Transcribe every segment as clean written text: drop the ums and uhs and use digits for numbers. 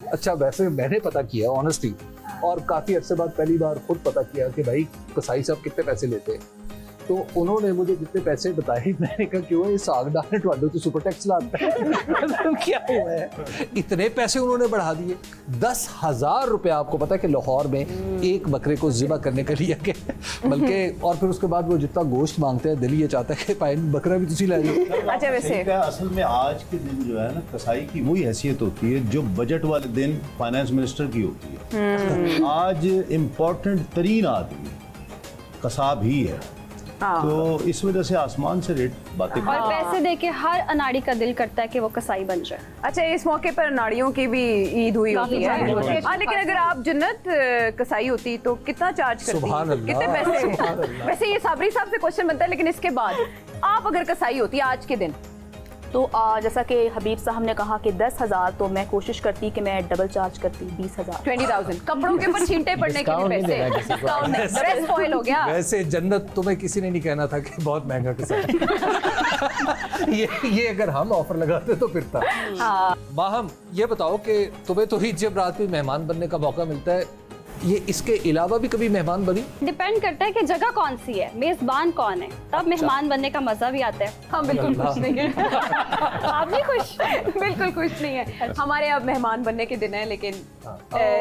अच्छा वैसे मैंने पता किया ऑनेस्टली, और काफी अरसे बाद पहली बार खुद पता किया कि भाई कसाई साहब कितने पैसे लेते हैं। तो उन्होंने मुझे जितने पैसे बताए, मैंने कहा क्यों ये साग डालने टवाडो तो सुपर टैक्स लाता है मतलब क्या हुआ है, इतने पैसे उन्होंने बढ़ा दिए। 10,000 रुपया आपको पता है कि लाहौर में एक बकरे को ज़िबा करने के लिए के बल्कि, और फिर उसके बाद वो जितना गोश्त मांगते हैं दिल ये चाहता है कि पाए बकरा भी तुसी ला जाओ। अच्छा वैसे असल में आज के दिन जो है ना कसाई की वही हैसियत होती है जो बजट वाले दिन फाइनेंस मिनिस्टर की होती है। आज इम्पोर्टेंट तरीन आदमी कसाब ही है। तो इस वजह से आसमान से रेट बातें और पैसे देके हर अनाड़ी का दिल करता है कि वो कसाई बन जाए। अच्छा इस मौके पर नाड़ियों की भी ईद हुई होती है। हाँ लेकिन अगर आप जन्नत कसाई होती तो कितना चार्ज करती? सुभान अल्लाह, कितने पैसे? सुभान अल्लाह। वैसे ये साबरी साहब से क्वेश्चन बनता है, लेकिन इसके बाद आप अगर कसाई होती आज के दिन तो जैसा कि हबीब साहब ने कहा कि 10,000, तो मैं कोशिश करती कि मैं डबल चार्ज करती 20,000। 20,000 कपड़ों के ऊपर छींटे पड़ने के लिए पैसे, डिस्काउंट नहीं, ड्रेस स्पॉइल हो गया। वैसे जन्नत तुम्हें किसी ने नहीं कहना था कि बहुत महंगा कसाई ये अगर हम ऑफर लगाते तो फिर था। माहम ये बताओ कि तुम्हें तो ही जब रात में मेहमान बनने का मौका मिलता है, ये इसके अलावा भी कभी मेहमान बनी? डिपेंड करता है कि जगह कौन सी है, मेजबान कौन है, तब मेहमान बनने का मजा भी आता है। हम बिल्कुल खुश नहीं है। आप भी खुश? बिल्कुल खुश नहीं है। हमारे अब मेहमान बनने के दिन है, लेकिन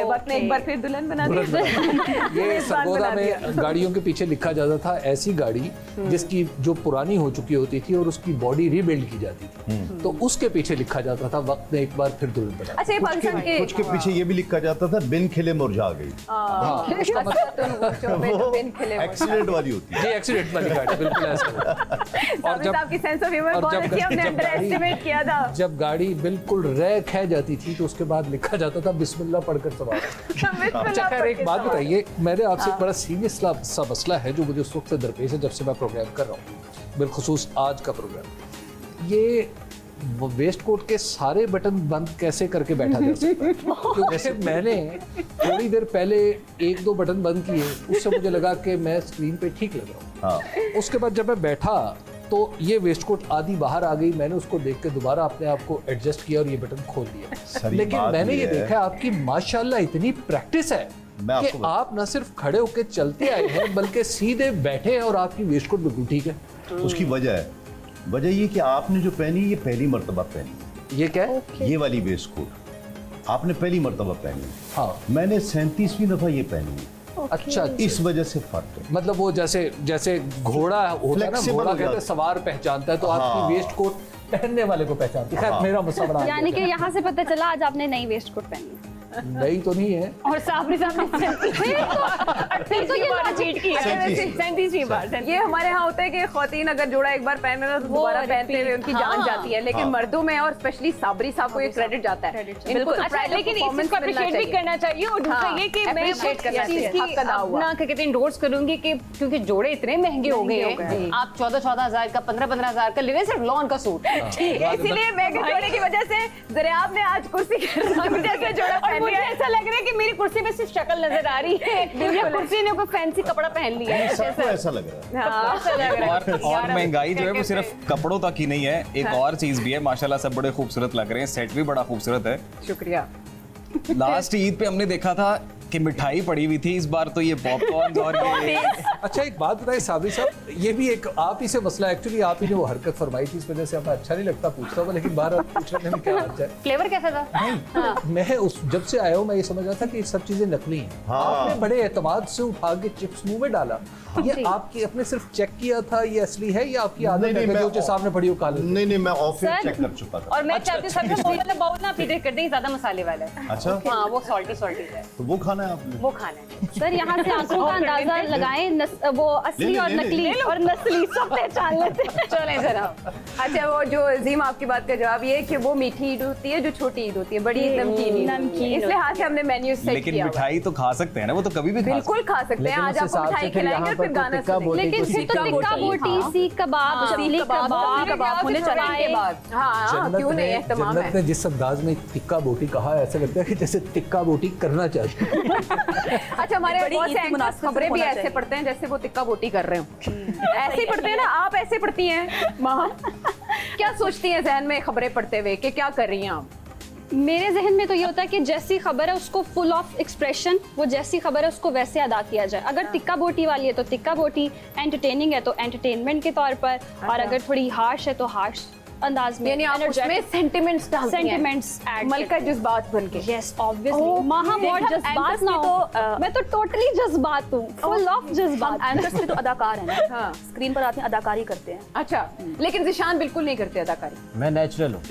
वक्त ने एक बार फिर दुल्हन बना दी। ये सरगोदा में गाड़ियों के पीछे लिखा जाता था ऐसी गाड़ी जिसकी जो पुरानी हो चुकी होती थी और उसकी बॉडी रीबिल्ड की जाती थी, तो उसके पीछे लिखा जाता था वक्त ने एक बार फिर दुल्हन बना। अच्छा ये पाकिस्तान के कुछ के पीछे ये भी लिखा जाता था बिन खिले मुरझा गई। एक्सीडेंट वाली होती है। जी एक्सीडेंट वाली गाड़ी बिल्कुल ऐसा। और जब की सेंस ऑफ ह्यूमर बहुत अच्छी, हमने अंडर एस्टिमेट किया था। जब गाड़ी बिल्कुल रह खह जाती थी तो उसके बाद लिखा जाता था बिस्मिल्लाह पढ़कर सवार। अच्छा खैर एक बात बताइए, मेरे आपसे एक बड़ा सीरियस सा मसला है जो मुझे उस वक्त से दरपेश है जब से मैं प्रोग्राम कर रहा हूँ, बिलखुसूस आज का प्रोग्राम। ये वेस्ट कोट के सारे बटन बंद कैसे करके बैठा जा सकता है? क्योंकि जैसे मैंने थोड़ी देर पहले 1-2 बटन बंद किए, उससे मुझे लगा कि मैं स्क्रीन पे ठीक लग रहा हूँ। उसके बाद जब मैं बैठा तो ये वेस्ट कोट आधी बाहर आ गई, मैंने उसको देख के दोबारा अपने आप को एडजस्ट किया और ये बटन खोल दिया। लेकिन मैंने ये देखा आपकी माशाल्लाह इतनी प्रैक्टिस है कि आप न सिर्फ खड़े होकर चलते आए हैं बल्कि सीधे बैठे हैं और आपकी वेस्ट कोट बिल्कुल ठीक है। उसकी वजह ये कि आपने जो पहनी ये पहली मर्तबा पहनी। ये क्या है? ये वाली वेस्ट कोट आपने पहली मर्तबा पहनी। हाँ मैंने 37वीं दफा ये पहनी। अच्छा इस वजह से फर्क है। मतलब वो जैसे घोड़ा होता है ना, घोड़ा कहते हैं सवार पहचानता है, तो आपकी वेस्ट कोट पहनने वाले को पहचानती है। खैर मेरा मसला बड़ा यानी कि यहाँ से पता चला आज आपने नई वेस्ट कोट पहनी है। नई तो नहीं है। और साबरी साहब ने तो ये बार चीट की है। 37वीं बार। ये हमारे यहाँ होता है कि खौतीन अगर जोड़ा एक बार पहन लेना तो दोबारा पहनते हुए उनकी जान जाती है, लेकिन मर्दों में और स्पेशली साबरी साहब को ये क्रेडिट जाता है। बिल्कुल। अच्छा लेकिन इसको अप्रिशिएट भी करना चाहिए। और दूसरा ये कि मैं अपना क्या कहते हैं इंडोर्स करूंगी कि क्योंकि जोड़े इतने महंगे हो गए हैं, आप 14,000 का 15,000 का ले रहे हैं सिर्फ लॉन का सूट। इसीलिए महंगे जोड़े की वजह से ज़रियाब ने आज कुर्सी जैसे जोड़ा मुझे ऐसा लग रहा है कि मेरी कुर्सी में सिर्फ शक्ल नजर आ रही है, या कुर्सी ने कोई फैंसी कपड़ा पहन लिया है। सबको ऐसा लग रहा है। और महंगाई जो है वो सिर्फ कपड़ों तक ही नहीं है, एक और चीज भी है। माशाल्लाह सब बड़े खूबसूरत लग रहे हैं, सेट भी बड़ा खूबसूरत है। शुक्रिया। लास्ट ईद पे हमने देखा था कि मिठाई पड़ी हुई थी, इस बार तो ये पॉपकॉर्न और ये। अच्छा एक बात बताइए साबरी साहब, ये भी एक आप ही से मसला, एक्चुअली आप ही ने वो हरकत फरमाई थी, इस वजह से हमें अच्छा नहीं लगता पूछता हूँ, लेकिन बार पूछने में क्या बात है। फ्लेवर कैसा था? नहीं मैं उस जब से आया हूँ मैं ये समझ रहा था कि ये सब चीजें नकली हैं। आपने बड़े एतमाद से उठा के चिप्स मुंह में डाला, ये आपकी अपने सिर्फ चेक किया था ये असली है या आपकी आदत है कि जो सामने पड़ी हो काले? नहीं मैं ऑफिस चेक कर चुका था। और मैं चाहती हूँ सबसे बोलना बाउल ना अपनी कर दें, ज्यादा मसाले वाला है। अच्छा हाँ वो सॉल्टी है, तो वो खाना है आपने? वो खाना है। सर यहाँ से आंखों का अंदाजा लगाएं, वो असली और नकली और नस्ली सब पहचान लेते हैं। चलें जरा। अच्छा वो जो अजीम आपकी बात का जवाब ये है कि वो मीठी ईद होती है जो छोटी ईद होती है, बड़ी नमकीन। इस लिहाज से हमने मेन्यू सेट किया। लेकिन मिठाई तो खा सकते हैं ना, वो तो कभी भी बिल्कुल खा सकते हैं। आज आपको मिठाई खिलाएंगे फिर गाना सुनेंगे। लेकिन फिर तो टिक्का बोटी, सीख कबाब, चीली कबाब होने चढ़ाने के बाद। हाँ क्यों नहीं, एहतमाम है। जन्नत ने जिस अंदाज में टिक्का बोटी कहा है, ऐसा लगता है कि जैसे टिक्का बोटी करना चाहिए। अच्छा हमारे बहुत से एंकर्स खबरें भी ऐसे पढ़ते हैं जैसे वो टिक्का बोटी कर रहे हो। ऐसे ही पढ़ते हैं ना, आप ऐसे पढ़ती हैं माँ? क्या सोचती हैं ज़हन में खबरें पढ़ते हुए कि क्या कर रही हैं आप? मेरे जहन में तो ये होता है कि जैसी खबर है उसको फुल ऑफ एक्सप्रेशन, वो जैसी खबर है उसको वैसे अदा किया जाए। अगर तिक्का बोटी वाली है तो तिक्का बोटी, एंटरटेनिंग है तो एंटरटेनमेंट के तौर पर, और अगर थोड़ी हार्श है तो हार्श अंदाज में, यानी आप उसमें सेंटिमेंट्स डालती हैं, सेंटिमेंट्स ऐड मलका जज्बात बन के। यस ऑब्वियसली महाम और देखा, जज्बात anchors ना में हो तो, मैं तो टोटली जज्बात हूँ, फुल ऑफ जज्बात। एंकर्स में तो अदाकार है ना, हाँ। स्क्रीन पर आते हैं अदाकारी करते हैं। अच्छा, लेकिन जिशान बिल्कुल नहीं करते अदाकारी, मैं नेचुरल हूँ।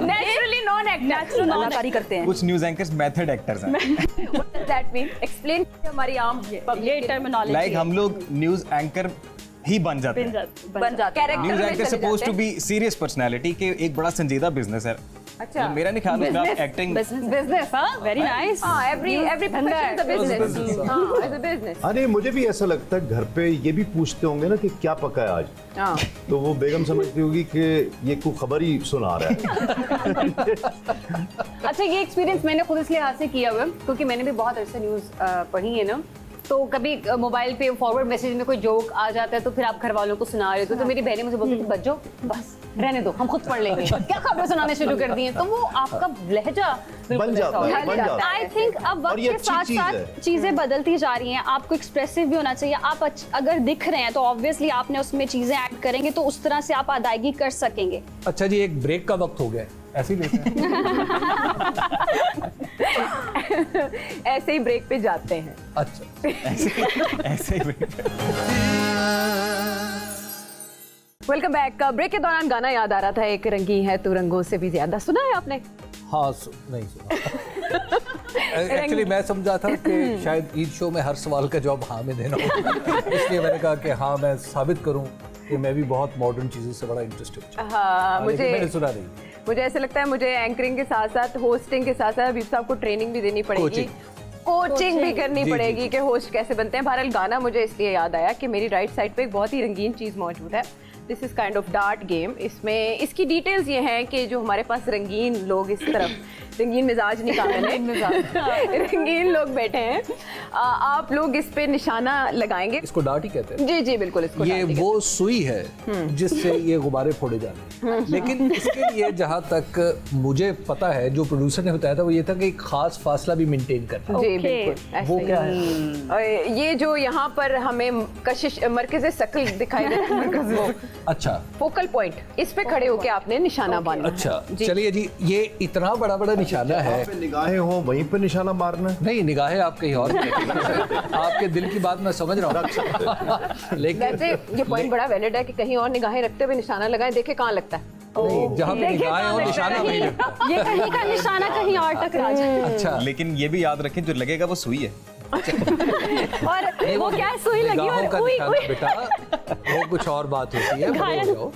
नेचुरली नॉन एक्टर, अदाकारी करते हैं। कुछ न्यूज एंकर्स मेथड एक्टर्स हैं। What does that mean? Explain हमारी आम ये पब्लिक टर्मिनोलॉजी लाइक हम लोग न्यूज एंकर ही बन जाते हैं। बन जाते हैं। News anchor suppose to be serious personality के एक बड़ा संजीदा बिजनेस है। अच्छा। मेरा नहीं ख्याल उसमें आप एक्टिंग बिजनेस, हाँ, वेरी नाइस। हाँ, every profession is a business, हाँ, इज अ बिजनेस। अरे मुझे भी ऐसा लगता है घर पे ये भी पूछते होंगे ना कि क्या पका है आज, हाँ, तो वो बेगम समझती होगी कि ये कोई खबर ही सुना रहा है। अच्छा, ये एक्सपीरियंस मैंने खुद इसलिए हाथ से किया हुआ है क्योंकि मैंने भी बहुत ऐसे न्यूज़ पढ़ी है ना, तो कभी मोबाइल पे फॉरवर्ड मैसेज में कोई जोक आ जाता है तो फिर आप घर वालों को सुना रहे हो तो मेरी बहनें मुझे बोलती थी बच जाओ, बस रहने दो, हम खुद पढ़ लेंगे। क्या खबरें सुनाने शुरू कर दी हैं, तो वो आपका लहजा बन जाता है, बन जाता है। आई थिंक अब और वक्त ये के अच्छी साथ चीज़ साथ है। चीजें बदलती जा रही हैं, आपको एक्सप्रेसिव भी होना चाहिए। आप अगर दिख रहे हैं तो ऑब्वियसली आपने उसमें चीजें ऐड करेंगे तो उस तरह से आप अदायगी कर सकेंगे। अच्छा जी, एक ब्रेक का वक्त हो गया है, ऐसे ही लेते हैं। ऐसे ही ब्रेक पे जाते हैं। अच्छा, ऐसे ही। Welcome back. ब्रेक के दौरान गाना याद आ रहा था, एक रंगी है तू रंगों से भी ज्यादा, सुना है आपने? हाँ नहीं सुना। एक्चुअली मैं समझा था कि शायद ईद शो में हर सवाल का जवाब हाँ में देना होगा, इसलिए मैंने कहा कि हाँ मैं साबित करूं कि मैं भी बहुत मॉडर्न चीज़ों से बड़ा इंटरेस्टेड हूँ। हाँ, लेकिन मैंने सुना नहीं। मुझे ऐसा लगता है मुझे एंकरिंग के साथ साथ होस्टिंग के साथ साथ हबीब साहब को ट्रेनिंग भी देनी पड़ेगी, कोचिंग भी करनी पड़ेगी कि होस्ट कैसे बनते हैं। बहरहाल गाना मुझे इसलिए याद आया कि मेरी राइट साइड पे एक बहुत ही रंगीन चीज़ मौजूद है। This is kind of dart game. इसमें इसकी डिटेल्स ये हैं कि जो हमारे पास रंगीन लोग इस तरफ रंगीन मिजाज नहीं कहा मैंने रंगीन लोग बैठे हैं, आप लोग इस पे निशाना लगाएंगे। इसको डार्ट ही कहते हैं। जी जी बिल्कुल, इसको ये डार्ट ही वो सुई है जिससे ये गुब्बारे फोड़े जाते हैं, लेकिन इसके लिए जहाँ तक मुझे पता है जो प्रोड्यूसर ने बताया था वो ये था कि एक खास फासला भी मेंटेन करना है। जी Okay. बिल्कुल ऐसे वो ही। क्या है? और ये जो यहाँ पर हमें कशिश मरकज़ शकल दिखाई देता है, अच्छा फोकल पॉइंट, इस पे खड़े होके आपने निशाना बांधना। अच्छा, जी। चलिए जी, ये इतना बड़ा बड़ा निशाना है। पे निगाहें हो वहीं पे निशाना मारना है। नहीं, निगाहें आप कहीं और आपके दिल की बात मैं समझ रहा हूँ, लेकिन वैसे ये पॉइंट बड़ा वैलिड है कि कहीं और निगाहें रखते हुए निशाना लगाएं, देखे कहाँ लगता है। नहीं, जहाँ पे निगाहें हो निशाना वहीं लगता है। ये कहीं का निशाना कहीं और टकरा जाए। अच्छा, लेकिन ये भी याद रखें जो लगेगा वो सुई है। और वो क्या है, सुई लगी निगाहों और का उई निशाना उई बेटा वो कुछ और बात होती है, बड़े हो जाओ।